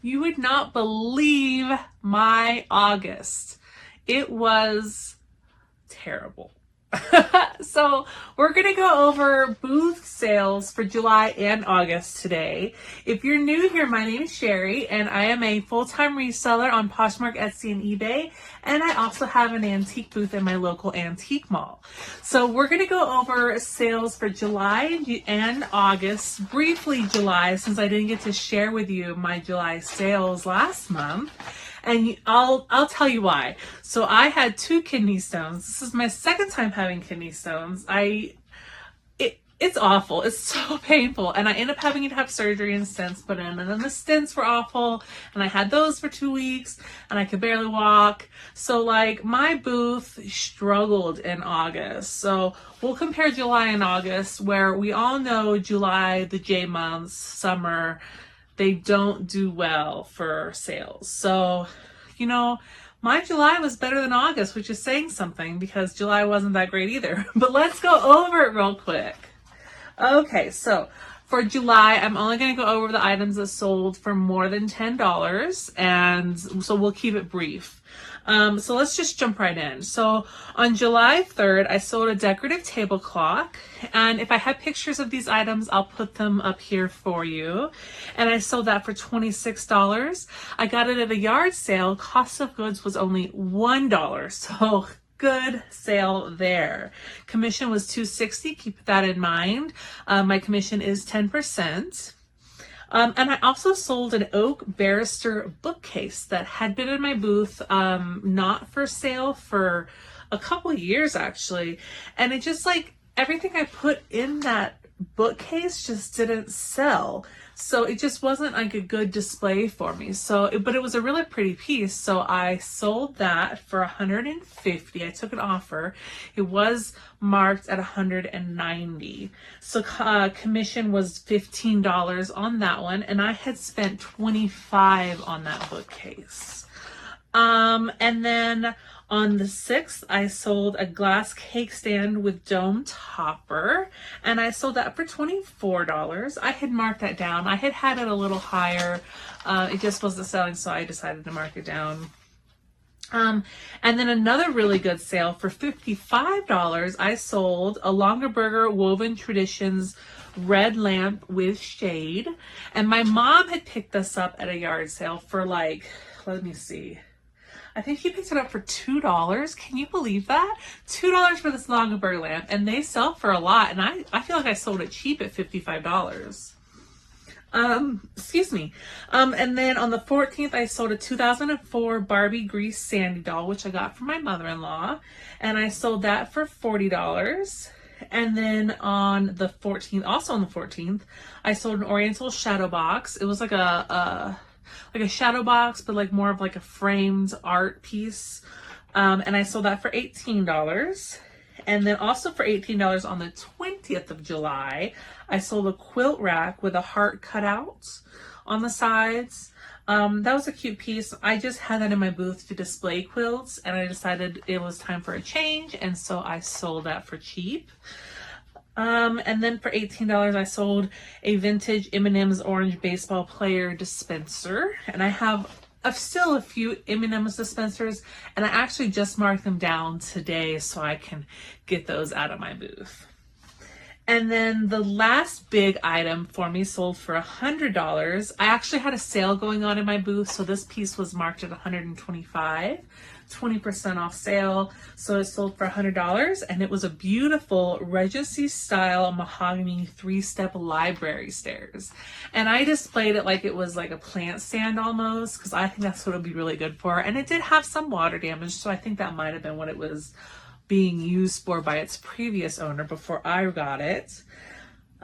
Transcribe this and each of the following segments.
You would not believe my August. It was terrible. So we're going to go over booth sales for July and August today. If you're new here, my name is Sherry, and I am a full-time reseller on Poshmark, Etsy, and eBay, and I also have an antique booth in my local antique mall. So we're going to go over sales for July and August, briefly July, since I didn't get to share with you my July sales last month. And I'll tell you why. So I had 2 kidney stones. This is my second time having kidney stones. It's awful. It's so painful. And I ended up having to have surgery and stents put in. And then the stents were awful. And I had those for 2 weeks and I could barely walk. So like my booth struggled in August. So we'll compare July and August, where we all know July, the J months, summer, they don't do well for sales. So, you know, my July was better than August, which is saying something because July wasn't that great either. But let's go over it real quick. Okay, so for July, I'm only going to go over the items that sold for more than $10, and so we'll keep it brief. So let's just jump right in. So on July 3rd, I sold a decorative tablecloth, and if I have pictures of these items, I'll put them up here for you. And I sold that for $26. I got it at a yard sale. Cost of goods was only $1, so good sale there. Commission was $2.60. Keep that in mind. My commission is 10%. And I also sold an oak barrister bookcase that had been in my booth, not for sale for a couple years actually. And it just like everything I put in that bookcase just didn't sell. So it just wasn't like a good display for me. But it was a really pretty piece. So I sold that for $150. I took an offer. It was marked at $190. So commission was $15 on that one. And I had spent $25 on that bookcase. And then on the 6th, I sold a glass cake stand with dome topper, and I sold that for $24. I had marked that down. I had had it a little higher. It just wasn't selling, so I decided to mark it down. And then another really good sale for $55, I sold a Longaberger Woven Traditions red lamp with shade. And my mom had picked this up at a yard sale for like, let me see, I think she picked it up for $2. Can you believe that? $2 for this Longaberger lamp, and they sell for a lot, and I feel like I sold it cheap at $55. Excuse me. And then on the 14th, I sold a 2004 Barbie Grease Sandy doll, which I got from my mother-in-law, and I sold that for $40. And then on the 14th, also on the 14th, I sold an Oriental shadow box. It was like a shadow box, but like more of like a framed art piece. And I sold that for $18. And then also for $18 on the 20th of July, I sold a quilt rack with a heart cutout on the sides. That was a cute piece. I just had that in my booth to display quilts, and I decided it was time for a change, and so I sold that for cheap. And then for $18, I sold a vintage M&M's orange baseball player dispenser. And I have still a few M&M's dispensers, and I actually just marked them down today so I can get those out of my booth. And then the last big item for me sold for $100. I actually had a sale going on in my booth, so this piece was marked at $125. 20% off sale, so it sold for $100, and it was a beautiful Regency style mahogany 3-step library stairs. And I displayed it like it was like a plant stand almost, because I think that's what it would be really good for. And it did have some water damage, so I think that might have been what it was being used for by its previous owner before I got it.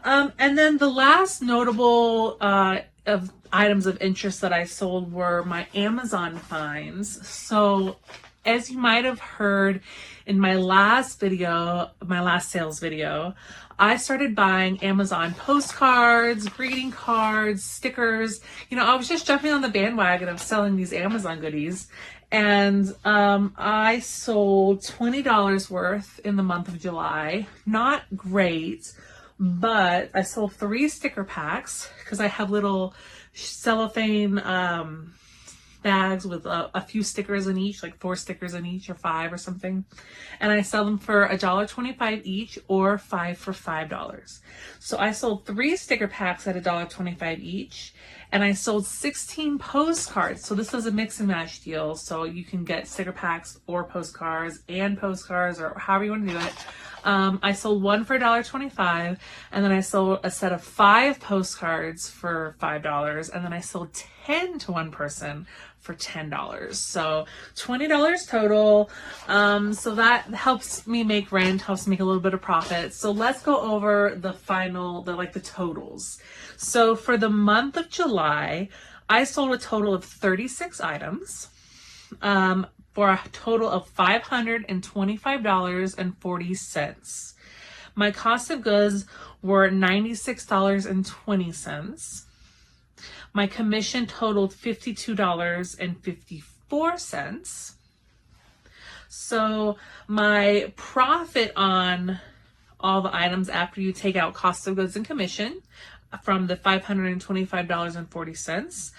And then the last notable of items of interest that I sold were my Amazon finds. So as you might have heard in my last sales video, I started buying Amazon postcards, greeting cards, stickers. You know, I was just jumping on the bandwagon of selling these Amazon goodies. And I sold $20 worth in the month of July. Not great, but I sold 3 sticker packs because I have little cellophane bags with a few stickers in each, like 4 stickers in each or 5 or something. And I sell them for $1.25 each or 5 for $5. So I sold 3 sticker packs at $1.25 each. And I sold 16 postcards. So this is a mix and match deal. So you can get sticker packs or postcards or however you want to do it. I sold 1 for $1.25, and then I sold a set of 5 postcards for $5, and then I sold 10 to one person for $10. So $20 total. So that helps me make rent, helps make a little bit of profit. So let's go over the totals. So for the month of July, I sold a total of 36 items. For a total of $525.40. My cost of goods were $96.20. My commission totaled $52.54. So my profit on all the items after you take out cost of goods and commission from the $525.40,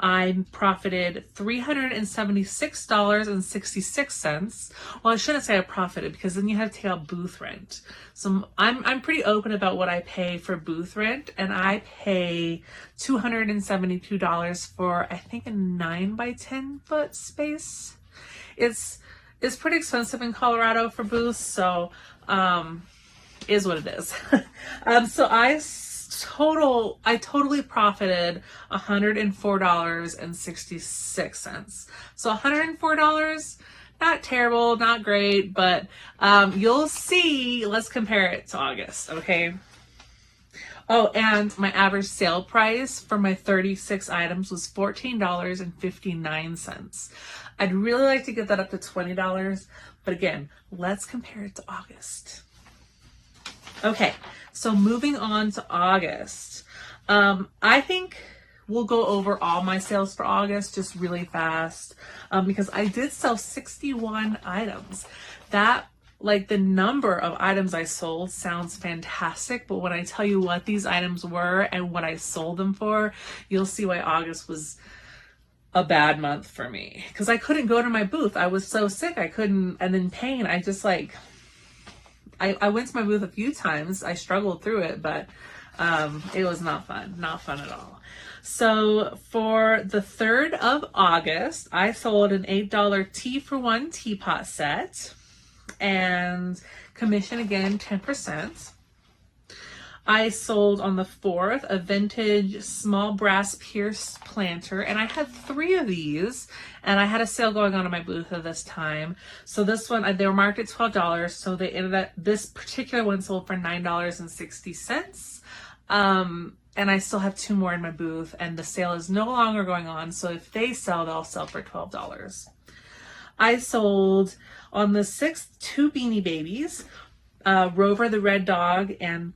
I profited $376.66. Well, I shouldn't say I profited because then you have to take out booth rent. So I'm pretty open about what I pay for booth rent, and I pay $272 for, I think, a 9x10 foot space. It's pretty expensive in Colorado for booths, so is what it is. So I totally profited $104.66. So $104, not terrible, not great, but you'll see. Let's compare it to August, okay? Oh, and my average sale price for my 36 items was $14.59. I'd really like to get that up to $20, but again, let's compare it to August. Okay, so moving on to August. I think we'll go over all my sales for August just really fast because I did sell 61 items. That, like, the number of items I sold sounds fantastic, but when I tell you what these items were and what I sold them for, you'll see why August was a bad month for me because I couldn't go to my booth. I was so sick. I couldn't, and in pain. I just I went to my booth a few times. I struggled through it, but it was not fun at all. So for the 3rd of August, I sold an $8 tea-for-one teapot set and commission again 10%. I sold on the 4th a vintage small brass pierced planter, and I had 3 of these, and I had a sale going on in my booth at this time. So this one, they were marked at $12, so they ended up, this particular one sold for $9.60. And I still have 2 more in my booth, and the sale is no longer going on, so if they sell, they'll sell for $12. I sold on the 6th 2 Beanie Babies, Rover the red dog and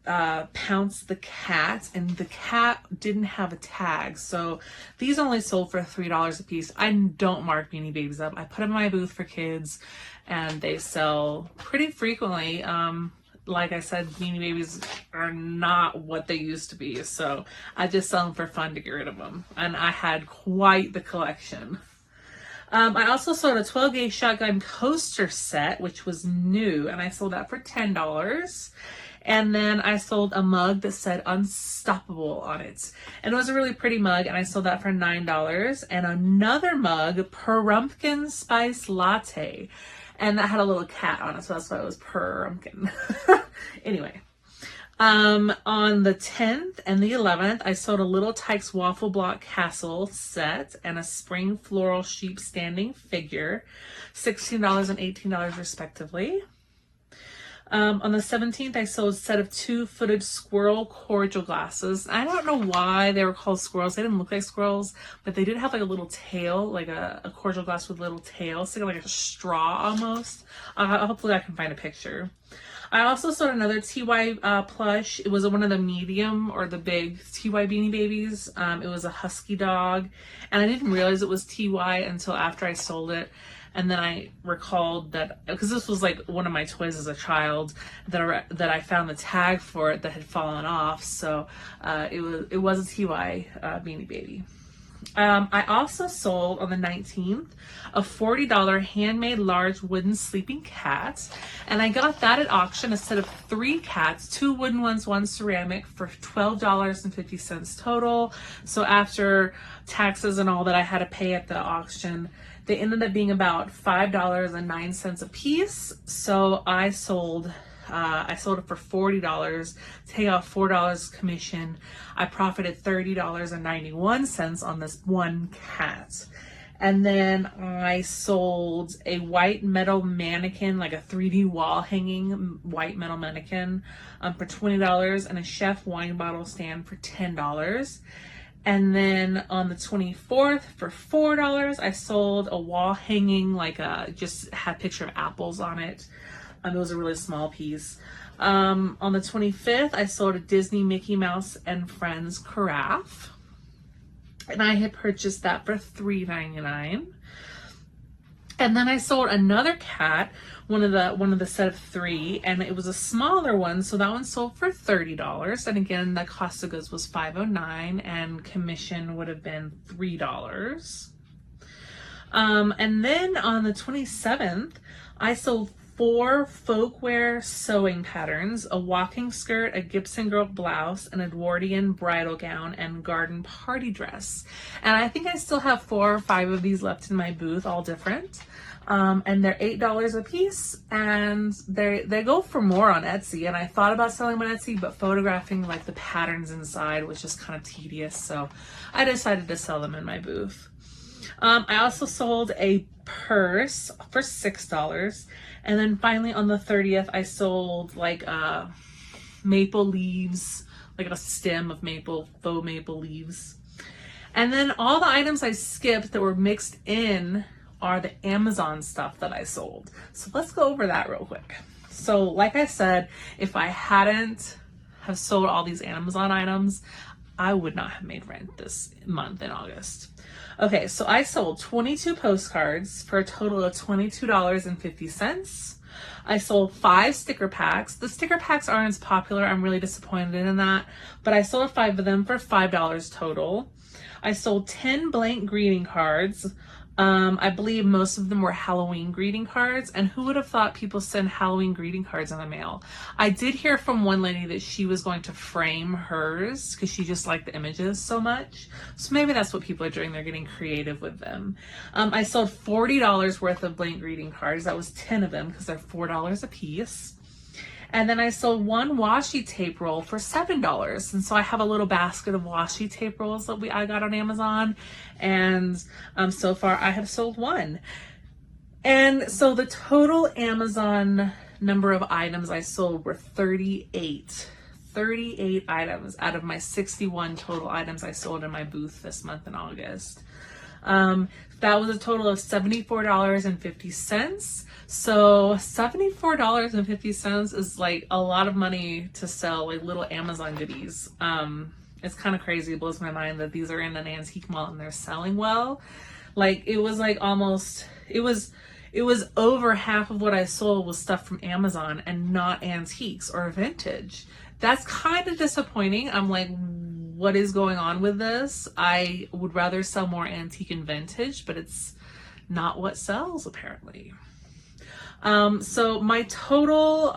Pounce the cat, and the cat didn't have a tag, so these only sold for $3 a piece. I don't mark Beanie Babies up. I put them in my booth for kids, and they sell pretty frequently. Like I said, Beanie Babies are not what they used to be, so I just sell them for fun to get rid of them, and I had quite the collection. I also sold a 12-gauge shotgun coaster set, which was new, and I sold that for $10. And then I sold a mug that said Unstoppable on it. And it was a really pretty mug, and I sold that for $9. And another mug, Pumpkin Spice Latte. And that had a little cat on it, so that's why it was Pumpkin. Anyway. On the 10th and the 11th, I sold a Little Tikes Waffle Block Castle set and a spring floral sheep standing figure, $16 and $18 respectively. On the 17th, I sold a set of 2-footed squirrel cordial glasses. I don't know why they were called squirrels. They didn't look like squirrels, but they did have like a little tail, like a cordial glass with a little tail, so like a straw almost. Hopefully I can find a picture. I also sold another TY plush. It was one of the medium or the big TY Beanie Babies. It was a husky dog, and I didn't realize it was TY until after I sold it. And then I recalled that, because this was like one of my toys as a child, that I found the tag for it that had fallen off. So it was a TY Beanie Baby. I also sold on the 19th a $40 handmade large wooden sleeping cat, and I got that at auction, a set of 3 cats, 2 wooden ones, 1 ceramic, for $12.50 total. So after taxes and all that I had to pay at the auction, they ended up being about $5.09 a piece. So I sold it for $40, take off $4 commission. I profited $30.91 on this one cat. And then I sold a white metal mannequin, like a 3D wall hanging white metal mannequin, for $20, and a chef wine bottle stand for $10. And then on the 24th for $4, I sold a wall hanging, like just had a picture of apples on it. It was a really small piece. On the 25th, I sold a Disney Mickey Mouse and Friends carafe, and I had purchased that for $3.99. And then I sold another cat, one of the set of 3, and it was a smaller one, so that one sold for $30. And again, the cost of goods was $5.09, and commission would have been $3. And then on the 27th, I sold 4 folkwear sewing patterns, a walking skirt, a Gibson girl blouse, an Edwardian bridal gown, and garden party dress. And I think I still have 4 or 5 of these left in my booth, all different. And they're $8 a piece, and they go for more on Etsy. And I thought about selling them on Etsy, but photographing like the patterns inside was just kind of tedious, so I decided to sell them in my booth. I also sold a purse for $6. And then finally on the 30th, I sold like maple leaves, like a stem of faux maple leaves. And then all the items I skipped that were mixed in are the Amazon stuff that I sold. So let's go over that real quick. So like I said, if I hadn't have sold all these Amazon items, I would not have made rent this month in August. Okay, so I sold 22 postcards for a total of $22.50. I sold 5 sticker packs. The sticker packs aren't as popular. I'm really disappointed in that, but I sold 5 of them for $5 total. I sold 10 blank greeting cards. I believe most of them were Halloween greeting cards, and who would have thought people send Halloween greeting cards in the mail? I did hear from one lady that she was going to frame hers because she just liked the images so much. So maybe that's what people are doing. They're getting creative with them. I sold $40 worth of blank greeting cards. That was 10 of them because they're $4 a piece. And then I sold 1 washi tape roll for $7. And so I have a little basket of washi tape rolls that I got on Amazon. And so far I have sold 1. And so the total Amazon number of items I sold were 38. 38 items out of my 61 total items I sold in my booth this month in August. That was a total of $74.50. So $74.50 is like a lot of money to sell like little Amazon goodies. It's kind of crazy. It blows my mind that these are in an antique mall and they're selling well. Like it was like almost, it was over half of what I sold was stuff from Amazon and not antiques or vintage. That's kind of disappointing. I'm like, what is going on with this? I would rather sell more antique and vintage, but it's not what sells apparently. So my total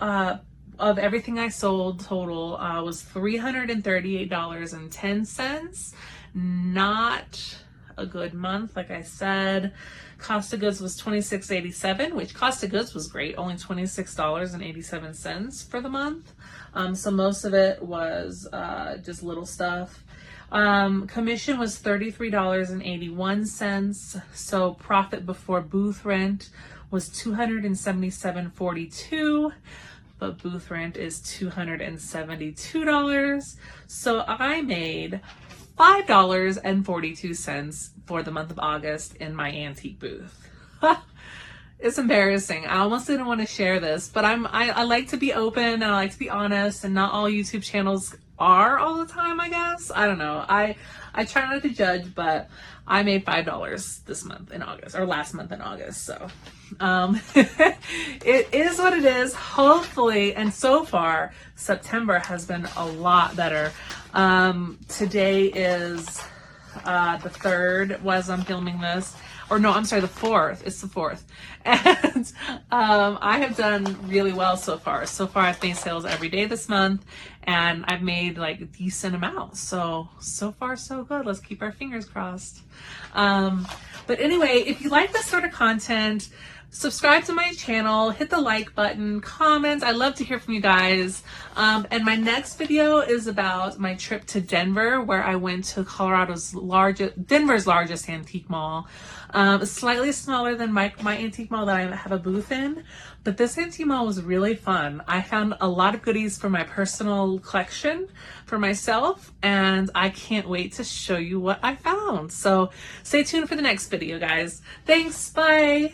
of everything I sold was $338.10. Not a good month, like I said. Cost of goods was $26.87, which cost of goods was great, only $26.87 for the month. So most of it was just little stuff. Commission was $33.81. So profit before booth rent was $277.42, but booth rent is $272. So I made $5.42 for the month of August in my antique booth. It's embarrassing. I almost didn't want to share this, but I like to be open and I like to be honest, and not all YouTube channels are all the time, I guess. I don't know. I try not to judge, but I made $5 this month in August, or last month in August. So it is what it is. Hopefully, and so far September has been a lot better. Today is the 3rd was I'm filming this. Or no, I'm sorry, the 4th. It's the 4th. And I have done really well so far. So far, I've made sales every day this month, and I've made like a decent amount. So far, so good. Let's keep our fingers crossed. But anyway, if you like this sort of content, subscribe to my channel, hit the like button, comment. I love to hear from you guys. And my next video is about my trip to Denver, where I went to Denver's largest antique mall. Slightly smaller than my antique mall that I have a booth in, but this antique mall was really fun. I found a lot of goodies for my personal collection for myself, and I can't wait to show you what I found. So stay tuned for the next video, guys. Thanks, bye.